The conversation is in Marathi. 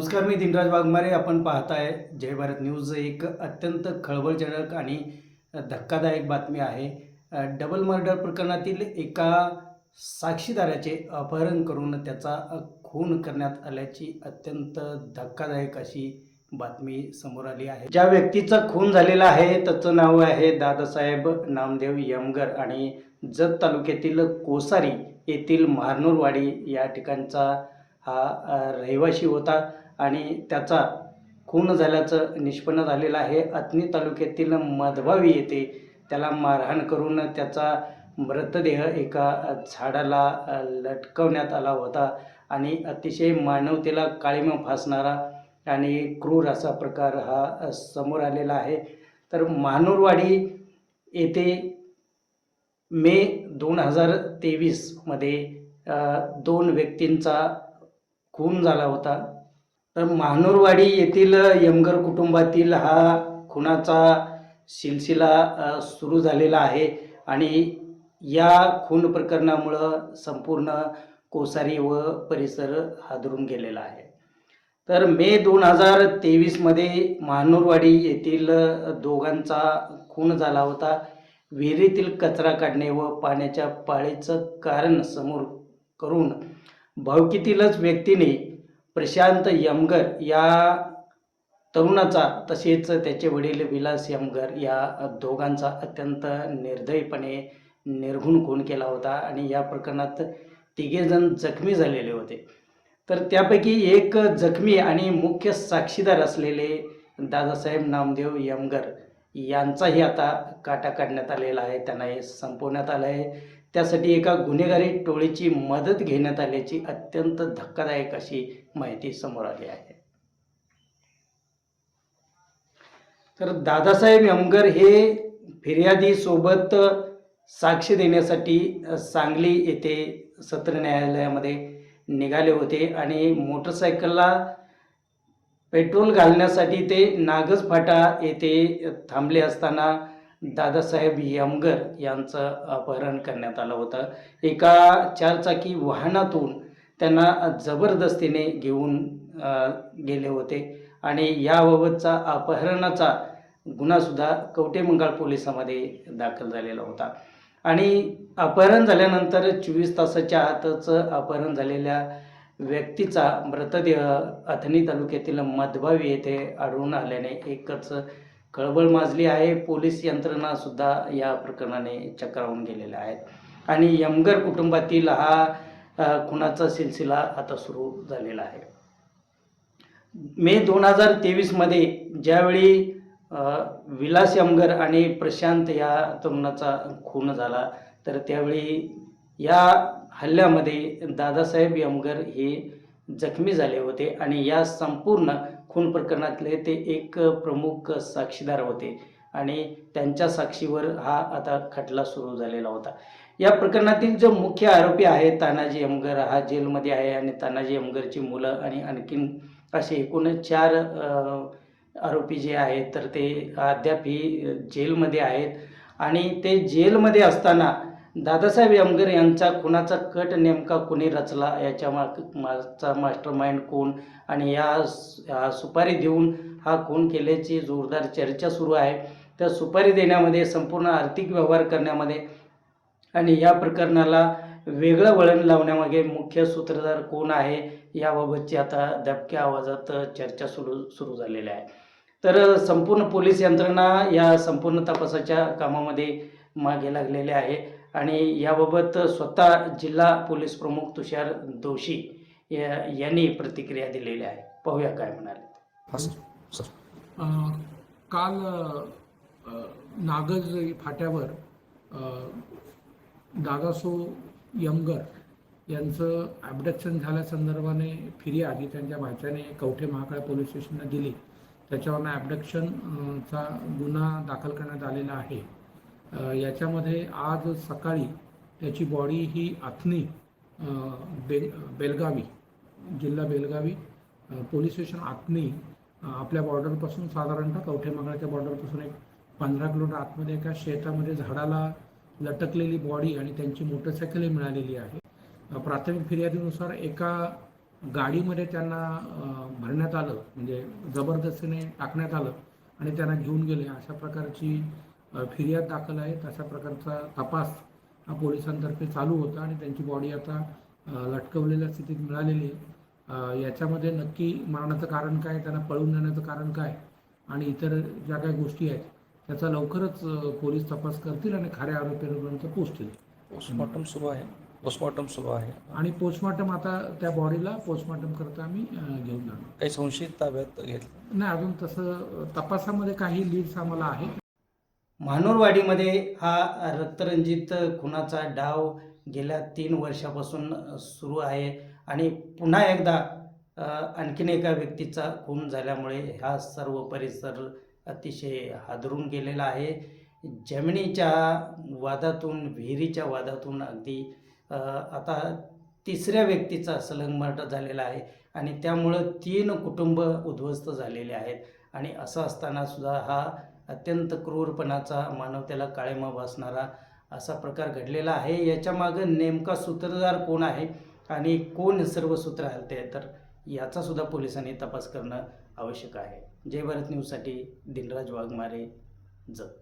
नमस्कार, मी दिनराज वाघमारे. आपण पाहताय जय भारत न्यूज. एक अत्यंत खळबळजनक आणि धक्कादायक बातमी आहे. डबल मर्डर प्रकरणातील एका साक्षीदाराचे अपहरण करून त्याचा खून करण्यात आल्याची अत्यंत धक्कादायक अशी बातमी समोर आली आहे. ज्या व्यक्तीचा खून झालेला आहे त्याचं नाव आहे दादासाहेब नामदेव यमगर आणि जत तालुक्यातील कोसारी येथील महानूरवाडी या ठिकाणचा हा रहिवासी होता आणि त्याचा खून झाल्याचं निष्पन्न झालेलं आहे. अथणी तालुक्यातील मधवावी येथे त्याला मारहाण करून त्याचा मृतदेह एका झाडाला लटकवण्यात आला होता आणि अतिशय मानवतेला काळिमा फासणारा आणि क्रूर असा प्रकार हा समोर आलेला आहे. तर महानूरवाडी येथे मे 2023 मध्ये दोन व्यक्तींचा खून झाला होता. तर महानूरवाडी येथील यमगर कुटुंबातील हा खुनाचा सिलसिला सुरू झालेला आहे आणि या खून प्रकरणामुळं संपूर्ण कोसारी व परिसर हादरून गेलेला आहे. तर मे 2023 मध्ये महानूरवाडी येथील दोघांचा खून झाला होता. विहिरीतील कचरा काढणे व पाण्याच्या पाळीचं कारण समोर करून भावकीतीलच व्यक्तीने प्रशांत यमगर या तरुणाचा तसेच त्याचे वडील विलास यमगर या दोघांचा अत्यंत निर्दयीपणे निर्घृण खून केला होता आणि या प्रकरणात तिघेजण जखमी झालेले होते. तर त्यापैकी एक जखमी आणि मुख्य साक्षीदार असलेले दादासाहेब नामदेव यमगर यांचाही आता काटा काढण्यात आलेला आहे. त्यांना हे संपवण्यात आलं आहे. त्यासाठी एका गुन्हेगारी टोळीची मदत घेण्यात आल्याची अत्यंत धक्कादायक अशी माहिती समोर आली आहे. तर दादासाहेब यमगर हे फिर्यादी सोबत साक्ष देण्यासाठी सांगली येथे सत्र न्यायालयामध्ये निघाले होते आणि मोटरसायकलला पेट्रोल घालण्यासाठी ते नागज फाटा येथे थांबले असताना दादासाहेब यमगर यांचं अपहरण करण्यात आलं होतं. एका चारचाकी वाहनातून त्यांना जबरदस्तीने घेऊन गेले होते आणि याबाबतचा अपहरणाचा गुन्हासुद्धा कवठेमंकाळ पोलिसामध्ये दाखल झालेला होता. आणि अपहरण झाल्यानंतर 24 तासाच्या आतच अपहरण झालेल्या व्यक्तीचा मृतदेह अथणी तालुक्यातील मधवावी येथे आढळून आल्याने एकच खळबळ माजली आहे. पोलीस यंत्रणा सुद्धा या प्रकरणाने चक्रावून गेलेल्या आहेत आणि यमगर कुटुंबातील हा खुनाचा सिलसिला आता सुरू झालेला आहे. मे 2023 मध्ये ज्यावेळी विलास यमगर आणि प्रशांत या तरुणाचा खून झाला तर त्यावेळी या हल्ल्यामध्ये दादासाहेब यमगर हे जखमी झाले होते आणि या संपूर्ण खून प्रकरणातले ते एक प्रमुख साक्षीदार होते आणि त्यांच्या साक्षीवर हा आता खटला सुरू झालेला होता. या प्रकरणातील जो मुख्य आरोपी आहे तानाजी यमगर हा जेलमध्ये आहे आणि तानाजी यमगरची मुलं आणि आणखीन असे एकूण 4 आरोपी जे आहेत तर ते अद्यापही जेलमध्ये आहेत आणि ते जेलमध्ये असताना दादासाहेब यमगर यांचा खुनाचा कट नेमका कोणी रचला, याच्या मागचा मास्टरमाइंड कोण आणि या सुपारी देऊन हा खून केल्याची जोरदार चर्चा सुरू आहे. त्या सुपारी देण्यामध्ये, संपूर्ण आर्थिक व्यवहार करण्यामध्ये आणि या प्रकरणाला वेगळं वळण लावण्यामागे मुख्य सूत्रधार कोण आहे याबाबतची आता दबक्या आवाजात चर्चा सुरू झालेली आहे. तर संपूर्ण पोलीस यंत्रणा या संपूर्ण तपासाच्या कामामध्ये मागे लागलेले आहे आणि याबाबत स्वतः जिल्हा पोलीस प्रमुख तुषार दोशी यांनी प्रतिक्रिया दिलेली आहे. पाहूया काय म्हणाले. काल नागज फाट्यावर दादासो यमगर यांचं ॲबडक्शन झाल्यासंदर्भाने फिर्याद त्यांच्या भाच्याने कवठे महाकाळ पोलीस स्टेशनला दिली. त्याच्यावरनं ॲबडक्शनचा गुन्हा दाखल करण्यात आलेला आहे. याच्यामध्ये आज सकाळी त्याची बॉडी ही अथणी बेलगावी जिल्हा बेलगावी पोलीस स्टेशन अथणी आपल्या बॉर्डरपासून साधारणतः कवठेमहाकाळच्या बॉर्डरपासून एक 15 किलोमीटर आतमध्ये एका शेतामध्ये झाडाला लटकलेली बॉडी आणि त्यांची मोटरसायकलही मिळालेली आहे. प्राथमिक फिर्यादीनुसार एका गाडीमध्ये त्यांना भरण्यात आलं, म्हणजे जबरदस्तीने टाकण्यात आलं आणि त्यांना घेऊन गेले, अशा प्रकारची फिर्याद दाखल आहे. तशा प्रकारचा तपास हा पोलिसांतर्फे चालू होता आणि त्यांची बॉडी आता लटकवलेल्या स्थितीत मिळालेली आहे. याच्यामध्ये नक्की मरणाचं कारण काय, त्यांना पळून नेण्याचं कारण काय आणि इतर ज्या काही गोष्टी आहेत त्याचा लवकरच पोलीस तपास करतील आणि खऱ्या आरोपींपर्यंत पोहोचतील. पोस्टमॉर्टम सुरू आहे आणि पोस्टमॉर्टम आता त्या बॉडीला पोस्टमॉर्टम करता आम्ही घेऊन जाणार. काही संशयित ताब्यात घेतलं नाही, अजून तसं तपासामध्ये काही लीड्स आम्हाला आहे. महानोरवाडीमध्ये हा रक्तरंजित खुनाचा डाव गेल्या 3 वर्षापासून सुरू आहे आणि पुन्हा एकदा आणखीन एका व्यक्तीचा खून झाल्यामुळे हा सर्व परिसर अतिशय हादरून गेलेला आहे. जमिनीच्या वादातून, विहिरीच्या वादातून अगदी आता 3ऱ्या व्यक्तीचा सलंग झालेला आहे आणि त्यामुळं 3 कुटुंब उद्ध्वस्त झालेले आहेत. आणि असं असताना सुद्धा हा अत्यंत क्रूरपणाचा, मानवतेला काळिमा भासणारा असा प्रकार घडलेला आहे. याच्यामागं नेमका सूत्रधार कोण आहे आणि कोण सर्व सूत्र हलते, तर याचासुद्धा पोलिसांनी तपास करणं आवश्यक आहे. जय भारत न्यूजसाठी दिनराज वाघमारे, जत.